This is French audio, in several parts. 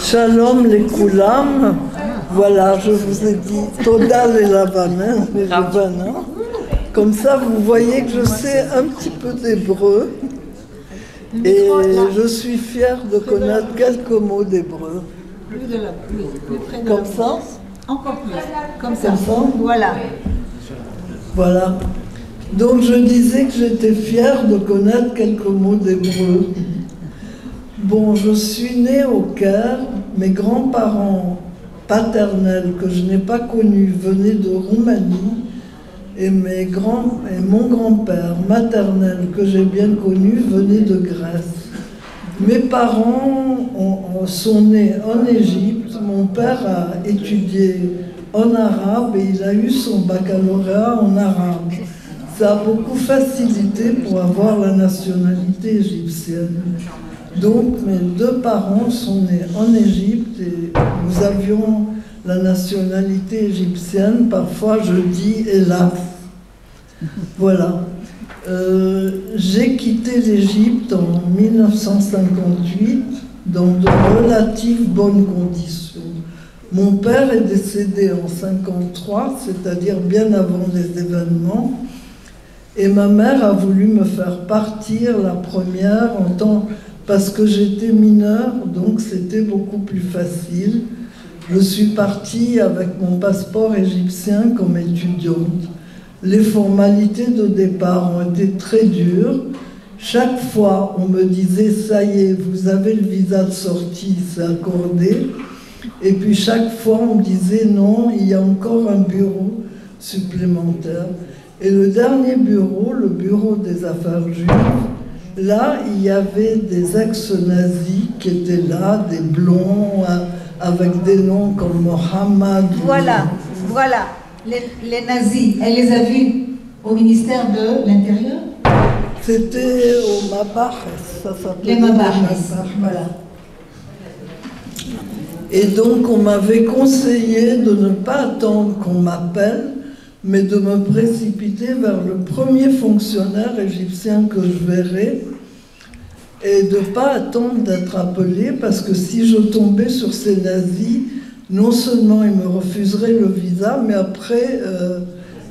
Shalom les Koulam. Voilà, je vous ai dit Toda les Lavanin, les Levanins. Comme ça, vous voyez que je sais un petit peu d'hébreu. Et je suis fière de connaître quelques mots d'hébreu. Comme ça? Encore plus. Comme ça. Voilà. Voilà. Donc je disais que j'étais fière de connaître quelques mots d'hébreu. Bon, je suis née au Caire. Mes grands-parents paternels, que je n'ai pas connus, venaient de Roumanie. Et mon grand-père maternel, que j'ai bien connu, venait de Grèce. Mes parents sont nés en Égypte. Mon père a étudié en arabe et il a eu son baccalauréat en arabe. Ça a beaucoup facilité pour avoir la nationalité égyptienne. Donc mes deux parents sont nés en Égypte et nous avions la nationalité égyptienne. Parfois je dis hélas. Voilà. J'ai quitté l'Égypte en 1958 dans de relatives bonnes conditions. Mon père est décédé en 1953, c'est-à-dire bien avant les événements, et ma mère a voulu me faire partir la première parce que j'étais mineure, donc c'était beaucoup plus facile. Je suis partie avec mon passeport égyptien comme étudiante. Les formalités de départ ont été très dures. Chaque fois, on me disait « ça y est, vous avez le visa de sortie, c'est accordé ». Et puis chaque fois, on me disait « non, il y a encore un bureau supplémentaire ». Et le dernier bureau, le bureau des affaires juives, là, il y avait des ex-nazis qui étaient là, des blonds, avec des noms comme Mohammed. Voilà, voilà. Les nazis, elle les a vus au ministère de l'Intérieur? C'était au Mabaches, ça s'appelait. Les Mabaches, voilà. Et donc, on m'avait conseillé de ne pas attendre qu'on m'appelle, mais de me précipiter vers le premier fonctionnaire égyptien que je verrais et de ne pas attendre d'être appelé, parce que si je tombais sur ces nazis, non seulement ils me refuseraient le visa, mais après,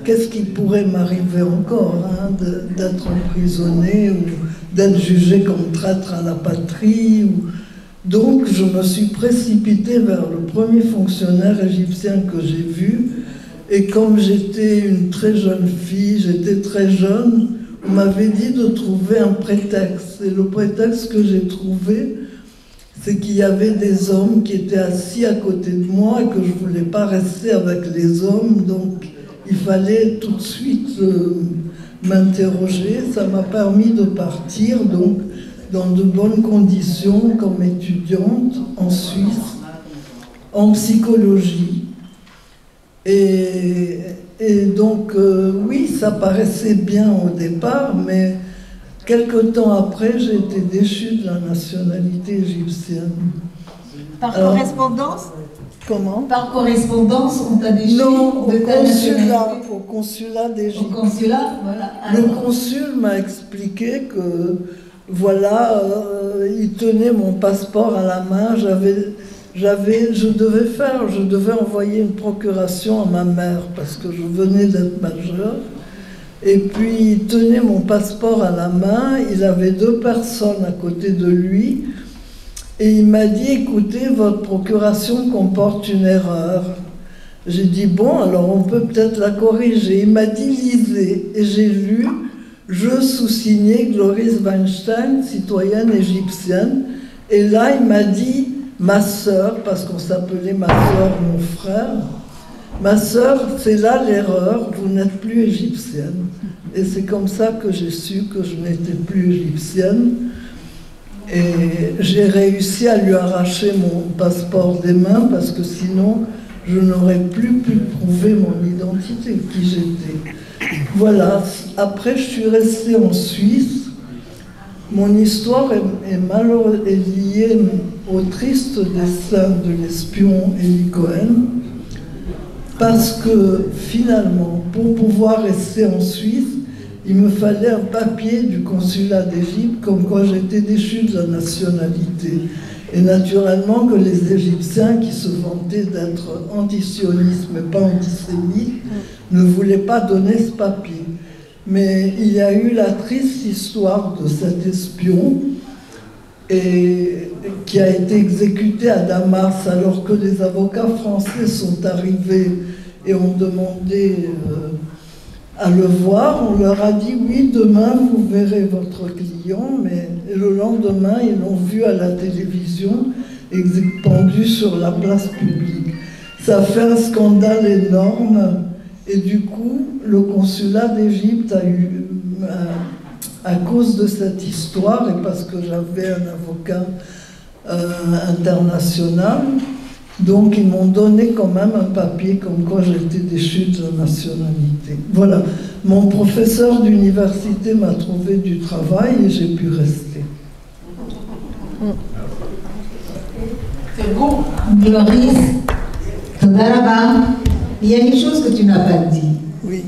qu'est-ce qui pourrait m'arriver encore, hein, d'être emprisonné ou d'être jugé comme traître à la patrie. Donc, je me suis précipitée vers le premier fonctionnaire égyptien que j'ai vu. Et comme j'étais une très jeune fille, j'étais très jeune, on m'avait dit de trouver un prétexte. Et le prétexte que j'ai trouvé, c'est qu'il y avait des hommes qui étaient assis à côté de moi et que je ne voulais pas rester avec les hommes, donc il fallait tout de suite m'interroger. Ça m'a permis de partir donc dans de bonnes conditions comme étudiante en Suisse, en psychologie. Et donc, oui, ça paraissait bien au départ, mais quelque temps après, j'ai été déchue de la nationalité égyptienne. Par correspondance? Comment? Par correspondance, on t'a déchu de ta nationalité? Au consulat d'Égypte. Au consulat, voilà. Le consul m'a expliqué que, voilà, il tenait mon passeport à la main, je devais envoyer une procuration à ma mère parce que je venais d'être majeure. Et puis, il tenait mon passeport à la main, il avait deux personnes à côté de lui, et il m'a dit, écoutez, votre procuration comporte une erreur. J'ai dit, bon, alors on peut peut-être la corriger. Il m'a dit, lisez. Et j'ai lu, je sous-signé Gloris Weinstein, citoyenne égyptienne. Et là, il m'a dit, ma sœur, parce qu'on s'appelait ma sœur, mon frère, ma sœur, c'est là l'erreur, vous n'êtes plus égyptienne. Et c'est comme ça que j'ai su que je n'étais plus égyptienne. Et j'ai réussi à lui arracher mon passeport des mains parce que sinon, je n'aurais plus pu prouver mon identité, qui j'étais. Voilà. Après, je suis restée en Suisse. Mon histoire est liée au triste destin de l'espion Eli Cohen, parce que finalement, pour pouvoir rester en Suisse, il me fallait un papier du consulat d'Égypte comme quoi j'étais déchu de la nationalité. Et naturellement que les Égyptiens, qui se vantaient d'être antisionistes mais pas antisémites, ne voulaient pas donner ce papier. Mais il y a eu la triste histoire de cet espion qui a été exécuté à Damas, alors que les avocats français sont arrivés et ont demandé à le voir. On leur a dit oui, demain vous verrez votre client, mais le lendemain ils l'ont vu à la télévision pendu sur la place publique. Ça a fait un scandale énorme et du coup le consulat d'Égypte a eu, à cause de cette histoire et parce que j'avais un avocat international, donc ils m'ont donné quand même un papier comme quoi j'étais déchu de la nationalité. Voilà, mon professeur d'université m'a trouvé du travail et j'ai pu rester. Gloris, Todaraba, il y a une chose que tu n'as pas dit. Oui.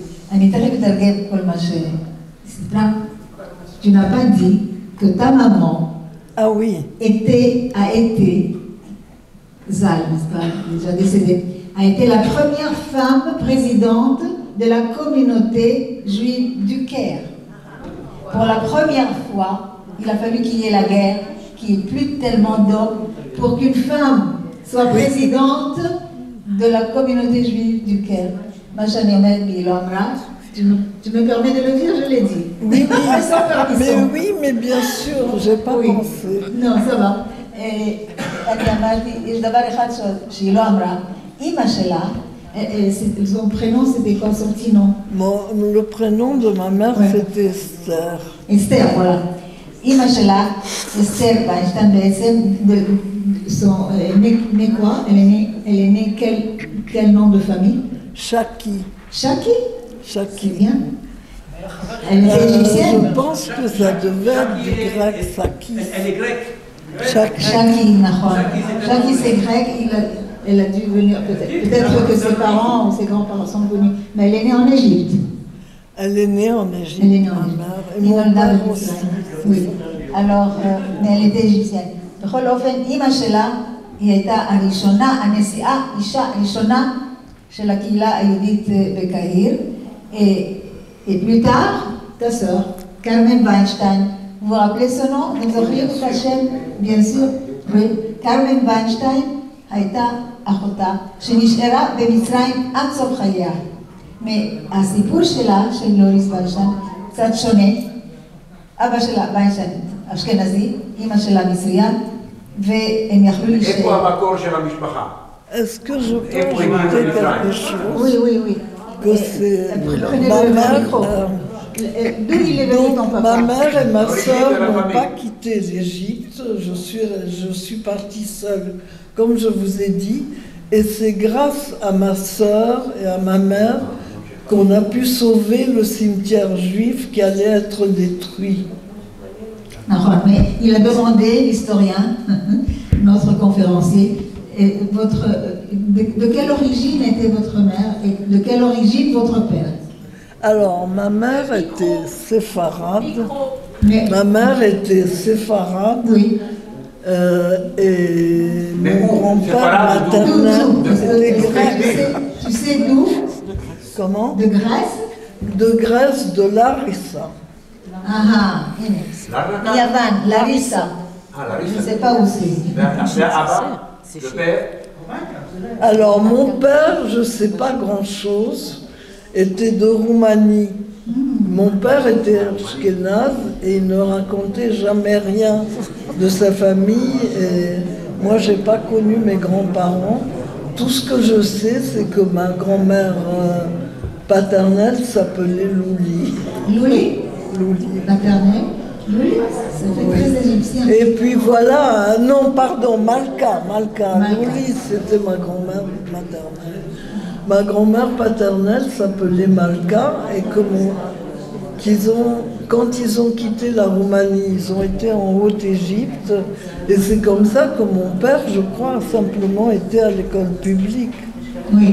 Tu n'as pas dit que ta maman Ah oui. a été Zal, n'est-ce pas, déjà décédée, a été la première femme présidente de la communauté juive du Caire. Pour la première fois, il a fallu qu'il y ait la guerre, qu'il n'y ait plus tellement d'hommes, pour qu'une femme soit présidente de la communauté juive du Caire. Tu me permets de le dire, je l'ai dit. Oui, mais bien sûr, j'ai pas pensé. Non, ça va. Son prénom, c'était quoi, son petit nom? Le prénom de ma mère, c'était Esther. Esther, voilà. Ima Shela, Esther Weinstein, elle est née quoi? Elle est née quel nom de famille? Shaki. Shaki? Shaki. C'est bien. Elle était égyptienne? Je pense que ça devait être du grec, Shaki. Elle est grecque. Shaki, Shaki c'est grec, elle a dû venir peut-être. Peut-être que ses parents ou ses grands-parents sont venus. Mais elle est née en Égypte. Elle est née en Égypte. Elle est née en Égypte. Et mon père aussi. Oui. Alors, mais elle était égyptienne. בכל אופן, אימא שלה, היא הייתה הראשונה, הנשיאה, אישה הראשונה של הקהילה היהודית בקהיר. Et plus tard, ta sœur, Carmen Weinstein. Vous vous rappelez ce nom? Vous avez vu ta chaîne? Bien sûr. Oui. Carmen Weinstein הייתה אחותה, שנשארה במצרים עד סוף חייה. מהסיפור שלה, של לוריס ויינשטיין, קצת שונה. אבא שלה ויינשטיין אשכנזי, אמא שלה מצריה, והם יכלו להישאר. איפה המקור של המשפחה? Est-ce que je peux ajouter quelque chose? Oui, oui, oui. Que c'est ma mère. D'où il est venu ton papa? Ma mère et ma sœur n'ont pas quitté l'Égypte. Je suis partie seule, comme je vous ai dit. Et c'est grâce à ma sœur et à ma mère qu'on a pu sauver le cimetière juif qui allait être détruit. Mais il a demandé, l'historien, notre conférencier, de quelle origine était votre mère et de quelle origine votre père? Alors, ma mère était séfarade. Ma mère était séfarade. Oui. Et mon grand-père maternel était grec. Tu sais d'où? Comment? De Grèce? De Grèce, de Larissa. Ah, Yavan, Larissa. Je ne sais pas où c'est. Le père? Alors, mon père, je ne sais pas grand-chose, était de Roumanie. Mon père était ashkénaze et il ne racontait jamais rien de sa famille. Et moi, je n'ai pas connu mes grands-parents. Tout ce que je sais, c'est que ma grand-mère paternelle s'appelait Louli. Louli? Louli. Maternelle? Louli? Ça fait très égyptien. Et puis voilà, non, pardon, Malka. Louli, c'était ma grand-mère maternelle. Ma grand-mère paternelle s'appelait Malka et quand ils ont quitté la Roumanie, ils ont été en Haute-Égypte et c'est comme ça que mon père, je crois, a simplement été à l'école publique.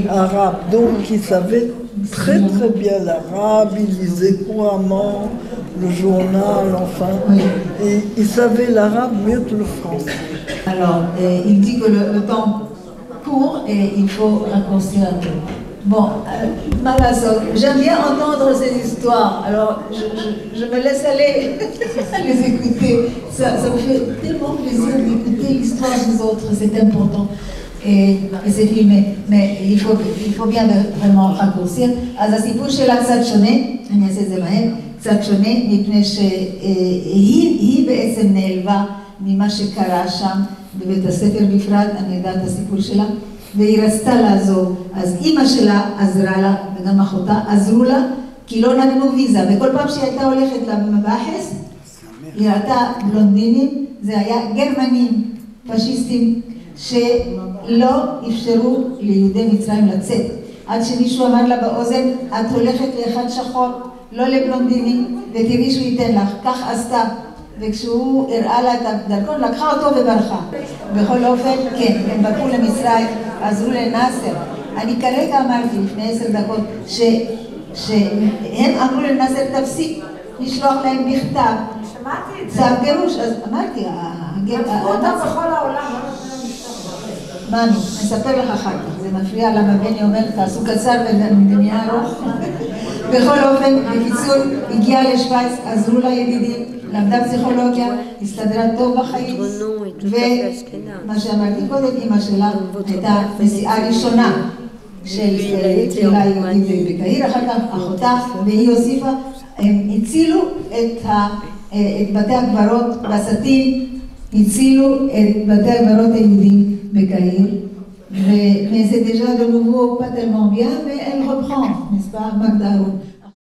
arabe. Donc il savait très très bien l'arabe, il lisait couramment le journal, enfin. Et il savait l'arabe mieux que le français. Alors, il dit que le temps court et il faut raccourcir un peu. Bon, Malassot, j'aime bien entendre ces histoires, alors je me laisse aller les écouter. Ça me fait tellement plaisir d'écouter l'histoire des autres, c'est important. Et c'est filmé, mais il faut bien vraiment raccourcir. אז הסיפור שלה קצת שונה, אני אעשה את זה מהר, קצת שונה, מפני שהיא בעצם נעלבה ממה שקרה שם, בבית הספר בפרט, אני יודעת את הסיפור שלה, והיא רצתה לעזור, אז אימא שלה עזרה לה, וגם אחותה עזרו לה, כי לא נתנו ויזה, וכל פעם שהיא הייתה הולכת למבחס, היא ראתה בלונדינים, זה היה גרמנים, פשיסטים, שלא אפשרו ליהודי מצרים לצאת. עד שמישהו אמר לה באוזן, את הולכת לאחד שחור, לא לבלונדינים, ותראי שהוא ייתן לך. כך עשתה. וכשהוא הראה לה את הדרכון, לקחה אותו וברחה. בכל אופן, כן, הם ברחו למצרים, עזרו לנאסר. אני כרגע אמרתי לפני 10 דקות, שהם אמרו לנאסר, תפסיק לשלוח להם בכתב. שמעתי את זה. צו גירוש, אז אמרתי, כתבו אותם בכל העולם. מאמי, נספר לך אחר כך, זה מפריע למה בני אומר, תעשו קצר ונהיה ארוך. בכל אופן, בקיצור, הגיעה לשוויץ, עזרו לה ידידים, למדה פסיכולוגיה, הסתדרה טוב בחיים, ומה שאמרתי קודם, אמא שלה הייתה נסיעה ראשונה של קהילה יהודית בקהיר, אחר כך אחותה, והיא הוסיפה, הם הצילו את בתי הקברות בסטין, הצילו את בתי הקברות היהודים בקהיר, mais c'est déjà de nouveau pas tellement bien, mais elle reprend, n'est-ce pas, Magda Haroun.